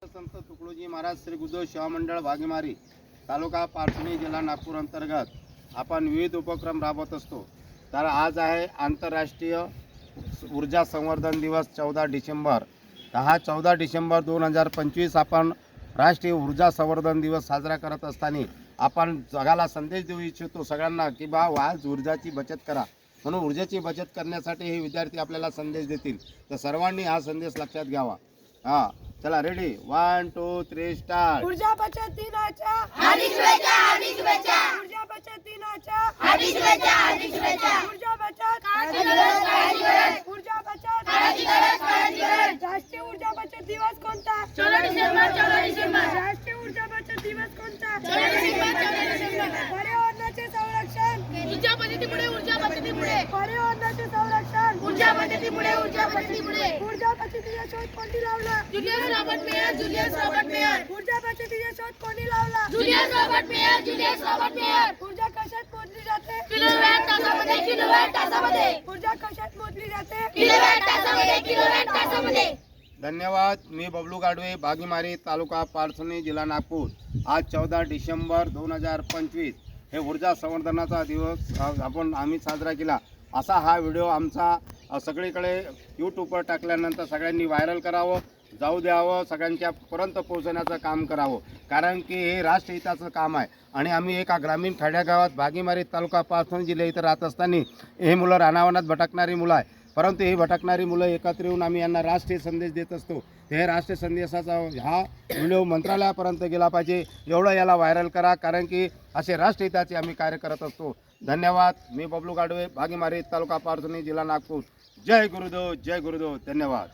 संत तुकडोजी महाराज श्री गुरुदेव सेवा मंडळ वाघमारी तालुका पारसणी जिल्हा नागपूर अंतर्गत आपण विविध उपक्रम राबवत असतो। तर आज आहे आंतरराष्ट्रीय ऊर्जा संवर्धन दिवस 14 डिसेंबर। हा 14 डिसेंबर 2025 आपण राष्ट्रीय ऊर्जा संवर्धन दिवस साजरा करत असताना आपण जगाला संदेश देऊ इच्छितो सगळ्यांना की बा आज ऊर्जाची बचत करा। म्हणून ऊर्जेची बचत करण्यासाठी हे विद्यार्थी आपल्याला संदेश देतील, तर सर्वांनी हा संदेश लक्षात घ्यावा। हां, चला रेडी, 1 2 3 स्टार्ट। ऊर्जा बचत दिनाच्या हार्दिक शुभेच्छा, हार्दिक शुभेच्छा, ऊर्जा बचत दिनाच्या हार्दिक शुभेच्छा, हार्दिक शुभेच्छा। ऊर्जा बचत काळाची गरज, काळाची गरज, ऊर्जा बचत काळाची गरज, काळाची गरज। राष्ट्रीय ऊर्जा बचत दिवस कोणता? 14 डिसेंबर, 14 डिसेंबर, राष्ट्रीय ऊर्जा बचत दिवस कोणता? 14 डिसेंबर, 14 डिसेंबर। पर्यावरणाचे संरक्षण, ऊर्जा बचतीमुळे, ऊर्जा बचतीमुळे, पर्यावरणाचे संरक्षण, ऊर्जा बचतीमुळे, ऊर्जा बचतीमुळे। ऊर्जा बचतीचा शोध कोणी लावला? Julius Robert mayor, Julius Robert mayor, ऊर्जा बचतीचा शोध कोणी लावला? Julius Robert mayor, Julius Robert mayor. ऊर्जा कशात मोजली जाते? किलोवॅट तासामध्ये, किलोवॅट तासामध्ये, ऊर्जा कशात मोजली जाते? किलोवॅट तासामध्ये, किलोवॅट तासामध्ये। धन्यवाद। मी बबलू गाडवे, बागीमारी तालुका पारसणी जिल्हा नागपूर। आज 14 डिसेंबर 2025 हे ऊर्जा संवर्धनाचा दिवस आम्ही साजरा केला। असा हा व्हिडिओ आमचा सगळीकडे यूट्यूबवर टाकल्यानंतर सगळ्यांनी व्हायरल करावं, जाऊ द्यावं, सगळ्यांच्या पर्यंत पोहोचण्याचं काम करावं, कारण की हे राष्ट्रहिताचं काम आहे। आणि आम्ही एका ग्रामीण खेड्यागावात बागीमारी तालुका पारसणी जिल्हा इथं राहत असताना हे मुलं रानावनात भटकणारी मुलं आहे, परंतु ही भटकणारी मुलं एकत्र येऊन आम्ही यांना राष्ट्रीय संदेश देत असतो। हे राष्ट्रीय संदेशाचा हा व्हिडिओ मंत्रालयापर्यंत गेला पाहिजे, एवढं याला व्हायरल करा, कारण की असे राष्ट्रहिताचे आम्ही कार्य करत असतो। धन्यवाद। मी बबलू गाडवे, बागीमारी तालुका पारसणी जिल्हा नागपूर। जय गुरुदेव, जय गुरुदेव। धन्यवाद।